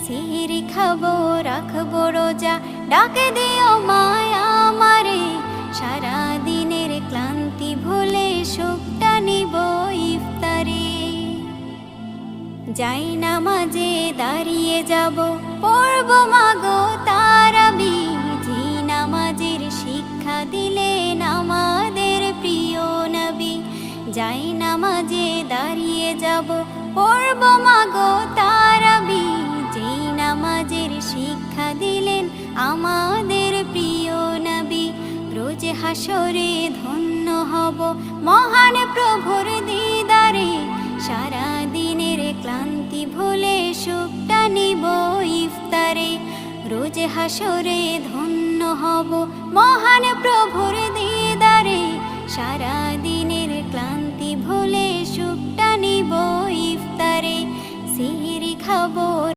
সিহরি খাবো রাখবো রোজা, ডাকে দিও মায়া আমারে। সারা দিনের ক্লান্তি ভুলে সুখটা নিব ইফতারে। যাই নামাজে দাঁড়িয়ে যাব, পড়ব মাগো তারাবি। যে নামাজের শিক্ষা দিলেন আমাদের প্রিয় নবী। যাই নামাজে দাঁড়িয়ে যাব, পড়ব মাগো তারাবি। যে নামাজের শিক্ষা দিলেন আমাদের প্রিয় নবী। রোজ হাসরে ধন্য হব মহান প্রভুর দিদারে। সারা দিনের ক্লান্তি ভুলে সুখটা নিব ইফতারে। রোজ হাসরে ধন্য হব মহান প্রভুর দিদারে। সারা দিনের ক্লান্তি ভুলে সুখটা নিব ইফতারে। সিহরি খাবো।